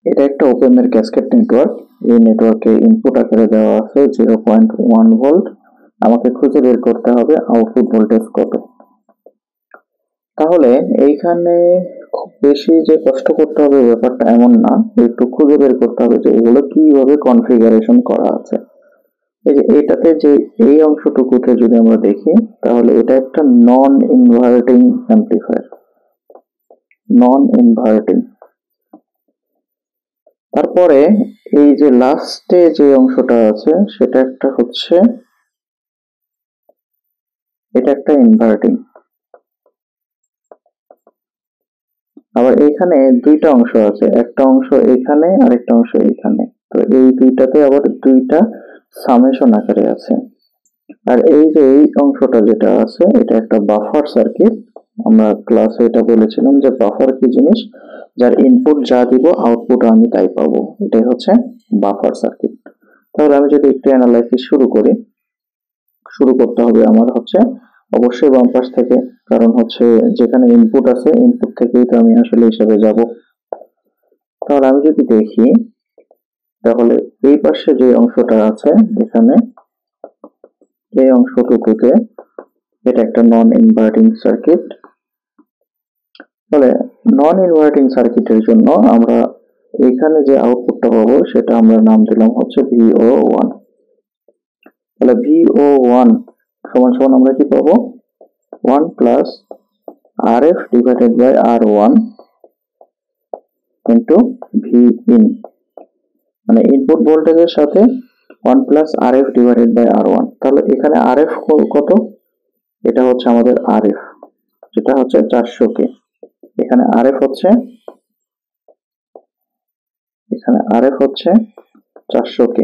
এটা একটা ওপেন এর ক্যাসকেড নেটওয়ার্ক। এই নেটওয়ার্কে ইনপুট আকারে দেওয়া আছে 0.1 ভোল্ট। আমাকে খুঁজে বের করতে হবে আউটপুট ভোল্টেজ কত। তাহলে এইখানে খুব বেশি যে কষ্ট করতে হবে ব্যাপারটা এমন না, একটু খুঁজে বের করতে হবে যে এগুলো কিভাবে কনফিগারেশন করা আছে। এই যে এটাতে যে এই অংশটুকুতে যদি আমরা দেখি, তাহলে এটা একটা নন ইনভার্টিং অ্যাম্পলিফায়ার, নন ইনভার্টিং। তারপরে এই যে লাস্টে যে অংশটা আছে সেটা একটা হচ্ছে, এটা একটা ইনভার্টিং। আবার এখানে দুইটা অংশ আছে, একটা অংশ এখানে আর একটা অংশ এখানে। তো এই দুইটাতে আবার দুইটা সামেশন আকারে আছে। আর এই যে এই অংশটা যেটা আছে এটা একটা বাফার সার্কিট। আমরা ক্লাসে এটা বলেছিলাম যে বাফার কি জিনিস, যার ইনপুট যা দিব আউটপুট আমি তাই পাবো, এটাই হচ্ছে বাফার সার্কিট। তাহলে আমি যদি একটু অ্যানালাইসিস শুরু করতে হবে আমার হচ্ছে অবশ্যই বাম পাশ থেকে, কারণ হচ্ছে যেখানে ইনপুট আছে ইনপুট থেকেই তো আমি আসলে হিসাবে যাব। তাহলে আমি যদি দেখি, তাহলে এই পাশে যে অংশটা আছে এখানে এই অংশটুকুতে এটা একটা নন ইনভার্টিং সার্কিট। তাহলে নন ইনভার্টিং সার্কিটের জন্য আমরা এখানে যে আউটপুটটা পাবো সেটা আমরা নাম দিলাম হচ্ছে VO1। তাহলে VO1 সমান সমান আমরা কি পাবো, 1 plus RF divided by R1 into Vin, মানে ইনপুট ভোল্টেজের সাথে 1 plus RF divided by R1। তাহলে এখানে RF কত, এটা হচ্ছে আমাদের RF, যেটা হচ্ছে 400K। এখানে RF হচ্ছে 400K।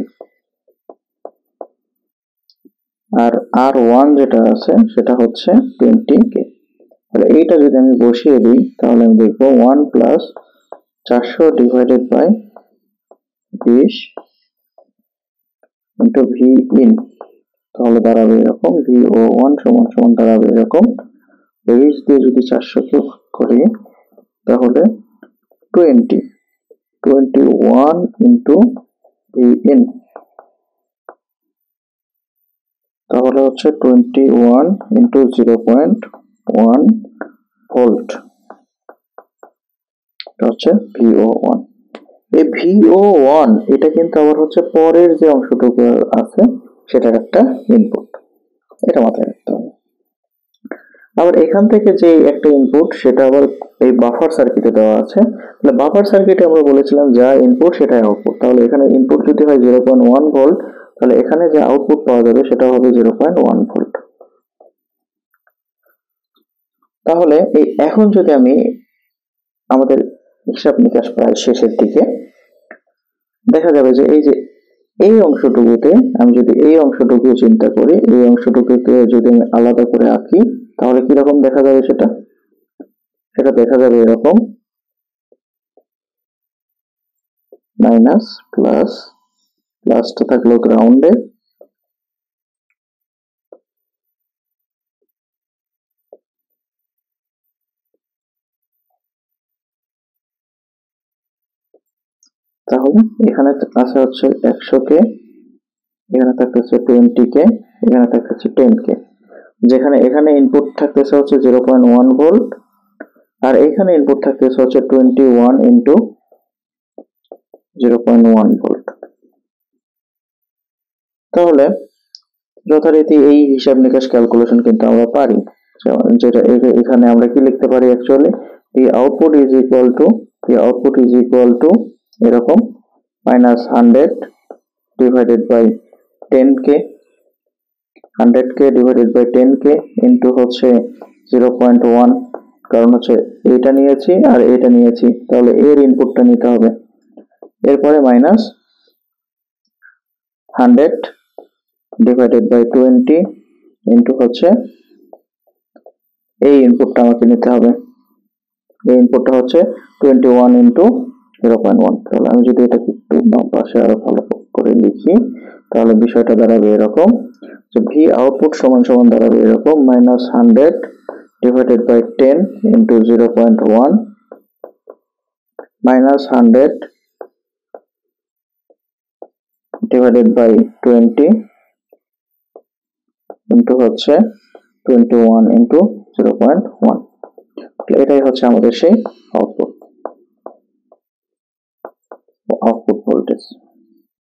আর R1 যেটা আছে সেটা হচ্ছে 20K। তাহলে এইটা যদি আমি বসিয়ে দিই তাহলে আমি দেখবো 1 plus 400 divided by 20 into Vin, তাহলে দাঁড়াবে এরকম VO1 সমান সমান দাঁড়াবে এরকম। 20 দিয়ে যদি 400কে করি তাহলে 21 ইন্টু Vin, তাহলে হচ্ছে 21 ইন্টু 0.1 ভোল্ট, এটা হচ্ছে VO1। এই VO1 এটা কিন্তু আবার হচ্ছে পরের যে অংশটুকু আছে সেটার একটা ইনপুট, এটা মাথায় রাখতে হবে। আবার এখান থেকে যে একটা ইনপুট সেটা আবার এই বাফার সার্কিটে দেওয়া আছে। তাহলে বাফার সার্কিটে আমরা বলেছিলাম যা ইনপুট সেটাই আউটপুট। তাহলে এখানে ইনপুট যদি হয় 0.1 ভোল্ট, তাহলে এখানে যে আউটপুট পাওয়া যাবে সেটা হবে 0.1 ভোল্ট। তাহলে এই এখন যদি আমি আমাদের হিসাব নিকাশ প্রায় শেষের দিকে, দেখা যাবে যে এই অংশটুকুতে আমি যদি এই অংশটুকু চিন্তা করি, এই অংশটুকুকে যদি আমি আলাদা করে আঁকি তাহলে কিরকম দেখা যাবে, সেটা দেখা যাবে এরকম, মাইনাস প্লাস, প্লাসটা থাকলো গ্রাউন্ডে, তাহলে এখানে আছে হচ্ছে 100K, এখানে থাকতেছে 20K, এখানে থাকতেছে 10K। যেখানে এখানে ইনপুট থাকতেছে হচ্ছে 0.1 ভোল্ট আর এখানে ইনপুট থাকতেছে হচ্ছে 21 ইন্টু 0.1 ভোল্ট। তাহলে যথারীতি এই হিসাব নিকাশ ক্যালকুলেশন কিন্তু আমরা পারি, যেটা এখানে আমরা কি লিখতে পারি actually, the output is equal to এরকম minus 100 divided by 10K, 100K divided by 10K into হচ্ছে 0.1, কারণ হচ্ছে এটা নিয়েছি আর এটা নিয়েছি, তাহলে এর ইনপুটটা নিতে হবে। এরপরে মাইনাস 100 divided by 20 into হচ্ছে এই ইনপুটটা আমাকে নিতে হবে, এই ইনপুটটা হচ্ছে 21 ইন্টু 0.1। তাহলে আমি যদি এটা একটু বাম পাশে আরো ভালো করে লিখি তাহলে বিষয়টা দাঁড়াবে এরকম, যে ভি আউটপুট সমান সমান দাঁড়াবে এরকম, minus 100 divided by 10 into 0.1 minus 100 divided by 20 into হচ্ছে 21 ইন্টু 0.1। এটাই হচ্ছে আমাদের সেই হর।